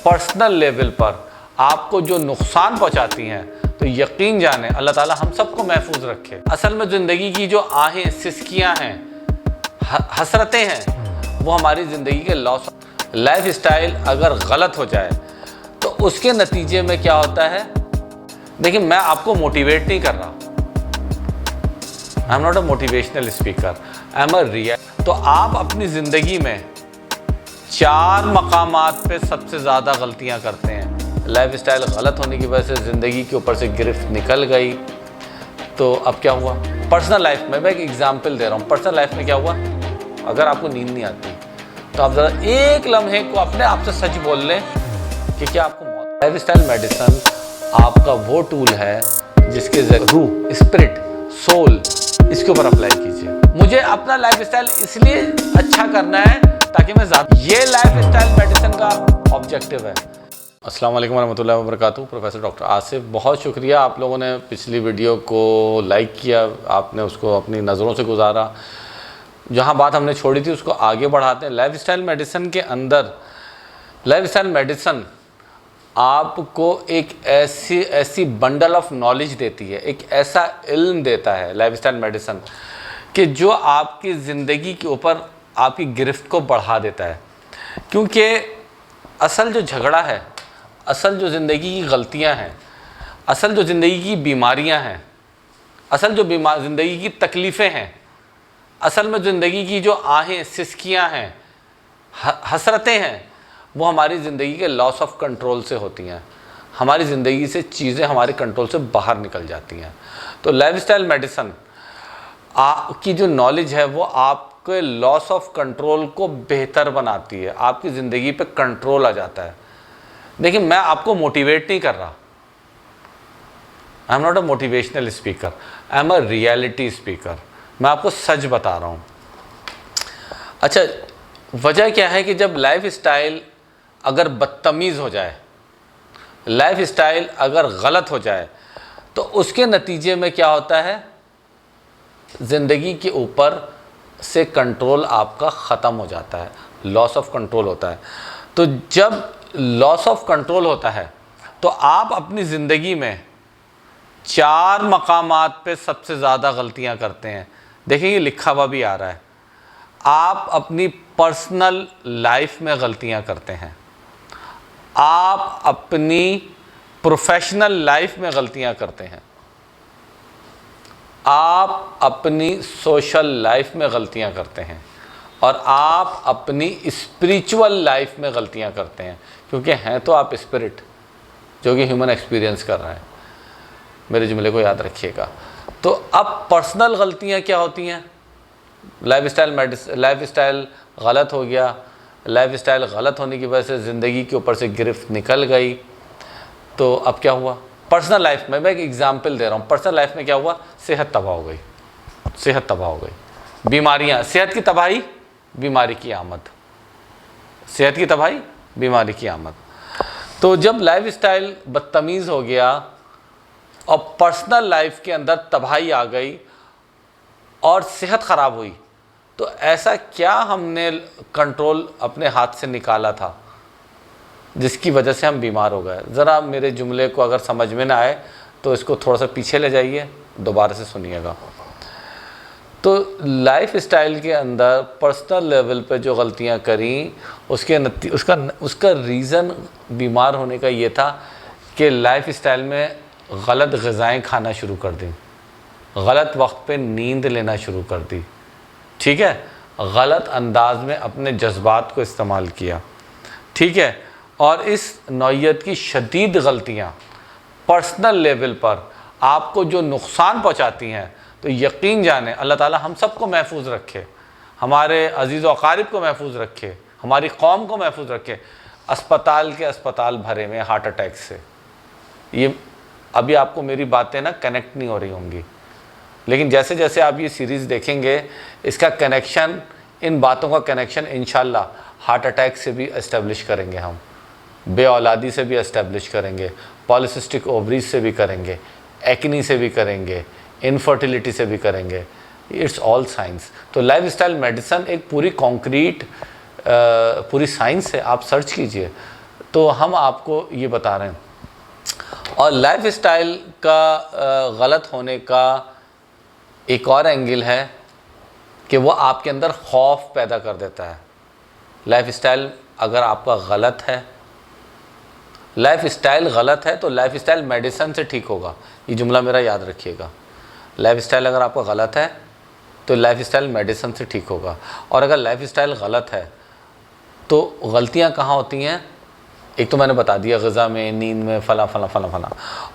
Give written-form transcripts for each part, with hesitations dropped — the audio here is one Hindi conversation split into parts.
पर्सनल लेवल पर आपको जो नुकसान पहुंचाती हैं, तो यकीन जाने अल्लाह ताला हम सबको महफूज रखे। असल में ज़िंदगी की जो आहें, सिसकियां हैं, हसरतें हैं, वो हमारी ज़िंदगी के लॉस। लाइफ स्टाइल अगर गलत हो जाए तो उसके नतीजे में क्या होता है। देखिए, मैं आपको मोटिवेट नहीं कर रहा, I am not a motivational speaker, I am a real. तो आप अपनी ज़िंदगी में 4 मकामात पे सबसे ज़्यादा गलतियां करते हैं। लाइफ स्टाइल गलत होने की वजह से ज़िंदगी के ऊपर से गिरफ्त निकल गई। तो अब क्या हुआ पर्सनल लाइफ में, मैं एक एग्जांपल दे रहा हूँ। पर्सनल लाइफ में क्या हुआ, अगर आपको नींद नहीं आती तो आप ज़रा एक लम्हे को अपने आप से सच बोल लें कि क्या आपको मौत। लाइफ स्टाइल मेडिसिन आपका वो टूल है जिसके रूह, स्पिरिट, सोल, इसके ऊपर अप्लाई कीजिए। मुझे अपना लाइफ स्टाइल इसलिए अच्छा करना है ताकि मैं ज़्यादा, ये लाइफ स्टाइल मेडिसिन का ऑब्जेक्टिव है। अस्सलाम वालेकुम रहमतुल्लाहि व बरकातहू। प्रोफेसर डॉक्टर आसिफ, बहुत शुक्रिया आप लोगों ने पिछली वीडियो को लाइक किया, आपने उसको अपनी नज़रों से गुजारा। जहाँ बात हमने छोड़ी थी उसको आगे बढ़ाते हैं। लाइफ स्टाइल मेडिसिन के अंदर, लाइफ स्टाइल मेडिसिन आपको एक ऐसी बंडल ऑफ नॉलेज देती है, एक ऐसा इल्म देता है लाइफ स्टाइल मेडिसिन कि जो आपकी ज़िंदगी के ऊपर आपकी गिरफ्त को बढ़ा देता है। क्योंकि असल जो झगड़ा है, असल जो ज़िंदगी की गलतियां हैं, असल जो ज़िंदगी की बीमारियां हैं, असल जो ज़िंदगी की तकलीफ़ें हैं, असल में ज़िंदगी की जो आहें, सिसकियां हैं, हसरतें हैं, वो हमारी ज़िंदगी के लॉस ऑफ कंट्रोल से होती हैं। हमारी ज़िंदगी से चीज़ें हमारे कंट्रोल से बाहर निकल जाती हैं। तो लाइफ स्टाइल मेडिसिन की जो नॉलेज है वो आपके लॉस ऑफ कंट्रोल को बेहतर बनाती है, आपकी ज़िंदगी पे कंट्रोल आ जाता है। देखिए, मैं आपको मोटिवेट नहीं कर रहा, I am not a motivational speaker, I am a reality speaker. मैं आपको सच बता रहा हूँ। अच्छा, वजह क्या है कि जब लाइफ स्टाइल अगर बदतमीज़ हो जाए, लाइफ स्टाइल अगर गलत हो जाए, तो उसके नतीजे में क्या होता है, ज़िंदगी के ऊपर से कंट्रोल आपका ख़त्म हो जाता है, लॉस ऑफ कंट्रोल होता है। तो जब लॉस ऑफ कंट्रोल होता है तो आप अपनी ज़िंदगी में 4 मकामात पे सबसे ज़्यादा गलतियां करते हैं। देखिए, ये लिखा हुआ भी आ रहा है। आप अपनी पर्सनल लाइफ में गलतियां करते हैं, आप अपनी प्रोफेशनल लाइफ में गलतियां करते हैं, आप अपनी सोशल लाइफ में गलतियां करते हैं, और आप अपनी स्पिरिचुअल लाइफ में गलतियां करते हैं। क्योंकि हैं तो आप स्पिरिट जो कि ह्यूमन एक्सपीरियंस कर रहे हैं। मेरे जुमले को याद रखिएगा। तो अब पर्सनल गलतियां क्या होती हैं, लाइफ स्टाइल गलत हो गया, लाइफ स्टाइल गलत होने की वजह से ज़िंदगी के ऊपर से गिरफ्त निकल गई। तो अब क्या हुआ पर्सनल लाइफ में, मैं एक एग्जांपल दे रहा हूँ। पर्सनल लाइफ में क्या हुआ, सेहत तबाह हो गई, सेहत तबाह हो गई, बीमारियाँ, सेहत की तबाही, बीमारी की आमद, सेहत की तबाही, बीमारी की आमद। तो जब लाइफ स्टाइल बदतमीज़ हो गया और पर्सनल लाइफ के अंदर तबाही आ गई और सेहत ख़राब हुई, तो ऐसा क्या हमने कंट्रोल अपने हाथ से निकाला था जिसकी वजह से हम बीमार हो गए। ज़रा मेरे जुमले को अगर समझ में ना आए तो इसको थोड़ा सा पीछे ले जाइए, दोबारा से सुनिएगा। तो लाइफ स्टाइल के अंदर पर्सनल लेवल पे जो गलतियां करी, उसका रीज़न बीमार होने का ये था कि लाइफ स्टाइल में गलत ग़िज़ाएँ खाना शुरू कर दी, गलत वक्त पे नींद लेना शुरू कर दी, ठीक है, गलत अंदाज में अपने जज्बात को इस्तेमाल किया, ठीक है। और इस नौइयत की शदीद गलतियाँ पर्सनल लेवल पर आपको जो नुकसान पहुँचाती हैं, तो यकीन जाने अल्लाह ताला हम सबको महफूज रखे, हमारे अजीज़ व अकारिब को महफूज रखे, हमारी कौम को महफूज रखे। अस्पताल के अस्पताल भरे में हार्ट अटैक से, ये अभी आपको मेरी बातें ना कनेक्ट नहीं हो रही होंगी, लेकिन जैसे जैसे आप ये सीरीज़ देखेंगे, इसका कनेक्शन, इन बातों का कनेक्शन इंशाल्लाह हार्ट अटैक से भी इस्टेब्लिश करेंगे, हम बे औलादी से भी इस्टेब्लिश करेंगे, पॉलिसिस्टिक ओवरीज से भी करेंगे, एक्नी से भी करेंगे, इनफर्टिलिटी से भी करेंगे। It's all science. तो लाइफ स्टाइल मेडिसिन एक पूरी कॉन्क्रीट पूरी साइंस है, आप सर्च कीजिए तो हम आपको ये बता रहे हैं। और लाइफ स्टाइल का गलत होने का एक और एंगल है कि वो आपके अंदर खौफ पैदा कर देता है। लाइफ स्टाइल अगर आपका गलत है, लाइफ स्टाइल गलत है तो लाइफ स्टाइल मेडिसिन से ठीक होगा। ये जुमला मेरा याद रखिएगा। लाइफ स्टाइल अगर आपका गलत है तो लाइफ स्टाइल मेडिसिन से ठीक होगा। और अगर लाइफ स्टाइल गलत है तो गलतियाँ कहाँ होती हैं? एक तो मैंने बता दिया, ग़िज़ा में, नींद में, फला फला फला फला।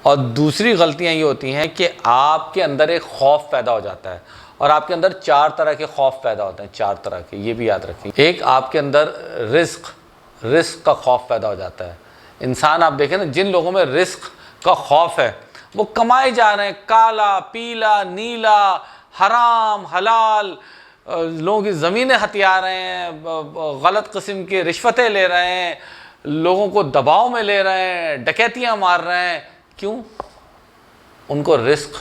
और दूसरी गलतियाँ ये होती हैं कि आपके अंदर एक खौफ पैदा हो जाता है। और आपके अंदर 4 तरह के खौफ पैदा होते हैं, 4 तरह के, ये भी याद रखें। एक, आपके अंदर रिस्क का खौफ पैदा हो जाता है। इंसान आप देखें ना, जिन लोगों में रिस्क का खौफ है वो कमाए जा रहे हैं, काला पीला नीला, हराम हलाल, लोगों की ज़मीनें हथिया रहे हैं, गलत किस्म की रिश्वतें ले रहे हैं, लोगों को दबाव में ले रहे हैं, डकैतियाँ मार रहे हैं। क्यों? उनको रिस्क,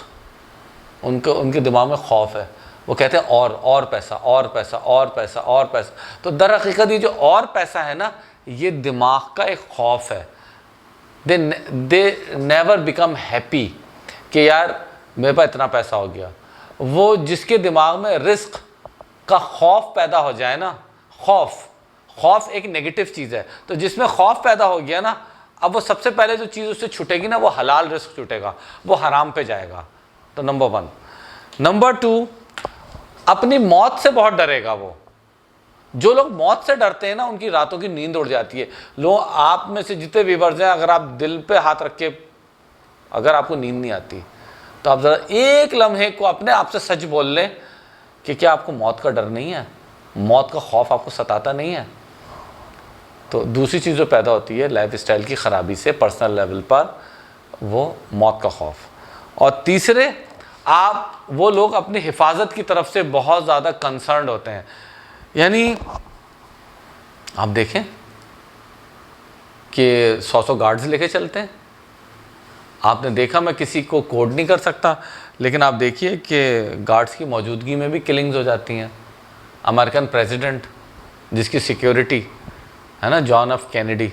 उनके दिमाग में खौफ है। वो कहते हैं और पैसा, और पैसा, और पैसा, और पैसा। तो दर हकीकत ये जो और पैसा है ना, ये दिमाग का एक खौफ है। दे नेवर बिकम हैप्पी कि यार मेरे पास इतना पैसा हो गया। वो जिसके दिमाग में रिस्क का खौफ पैदा हो जाए ना, खौफ एक नेगेटिव चीज़ है, तो जिसमें खौफ पैदा हो गया ना, अब वो सबसे पहले जो चीज़ उससे छूटेगी ना, वो हलाल रिस्क छूटेगा, वो हराम पे जाएगा। तो नंबर 1। नंबर 2, अपनी मौत से बहुत डरेगा वो। जो लोग मौत से डरते हैं ना, उनकी रातों की नींद उड़ जाती है। लोग, आप में से जितने व्यूअर्स हैं, अगर आप दिल पे हाथ रख के, अगर आपको नींद नहीं आती तो आप ज़रा एक लम्हे को अपने आप से सच बोल लें कि क्या आपको मौत का डर नहीं है, मौत का खौफ आपको सताता नहीं है। तो दूसरी चीज़ जो पैदा होती है लाइफ स्टाइल की ख़राबी से पर्सनल लेवल पर, वो मौत का खौफ। और तीसरे, आप वो लोग अपनी हिफाजत की तरफ से बहुत ज़्यादा कंसर्न होते हैं। यानी आप देखें कि 100 गार्ड्स लेके चलते हैं। आपने देखा, मैं किसी को कोड नहीं कर सकता, लेकिन आप देखिए कि गार्ड्स की मौजूदगी में भी किलिंग्स हो जाती हैं। अमेरिकन प्रेसिडेंट जिसकी सिक्योरिटी है ना, जॉन एफ कैनेडी,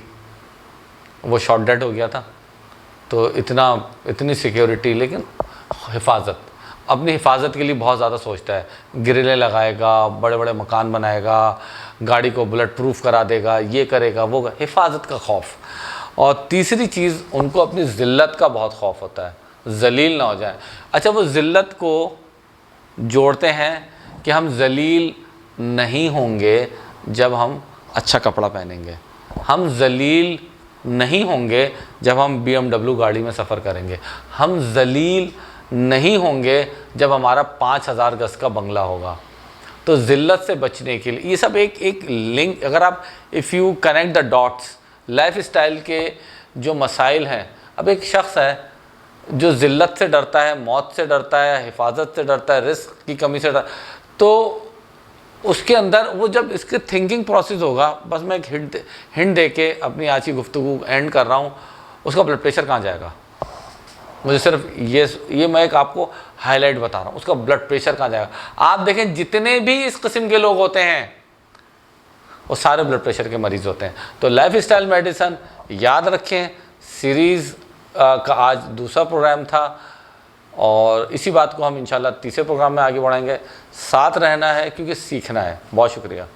वो शॉट डेड हो गया था। तो इतनी सिक्योरिटी, लेकिन हिफाजत, अपनी हिफाजत के लिए बहुत ज़्यादा सोचता है। ग्रिलें लगाएगा, बड़े बड़े मकान बनाएगा, गाड़ी को बुलेट प्रूफ करा देगा, ये करेगा, वो हिफाजत का खौफ। और तीसरी चीज़, उनको अपनी ज़िल्लत का बहुत खौफ होता है, ज़लील ना हो जाए। अच्छा, वो ज़िल्लत को जोड़ते हैं कि हम ज़लील नहीं होंगे जब हम अच्छा कपड़ा पहनेंगे, हम ज़लील नहीं होंगे जब हम BMW गाड़ी में सफ़र करेंगे, हम ज़लील नहीं होंगे जब हमारा 5000 गज का बंगला होगा। तो ज़िल्लत से बचने के लिए ये सब एक लिंक, अगर आप if you connect the dots, life style के जो मसाइल हैं। अब एक शख्स है जो ज़िल्लत से डरता है, मौत से डरता है, हिफाजत से डरता है, रिस्क की कमी से डरता, तो उसके अंदर वो जब इसके थिंकिंग प्रोसेस होगा, बस मैं एक हिंट दे के अपनी आज की गुफ्तगू एंड कर रहा हूँ, उसका ब्लड प्रेशर कहाँ जाएगा? मुझे सिर्फ ये मैं एक आपको हाईलाइट बता रहा हूँ, उसका ब्लड प्रेशर कहाँ जाएगा। आप देखें जितने भी इस किस्म के लोग होते हैं वो सारे ब्लड प्रेशर के मरीज़ होते हैं। तो लाइफ स्टाइल मेडिसिन याद रखें, सीरीज़ का आज दूसरा प्रोग्राम था और इसी बात को हम इंशाल्लाह तीसरे प्रोग्राम में आगे बढ़ाएंगे। साथ रहना है क्योंकि सीखना है। बहुत शुक्रिया।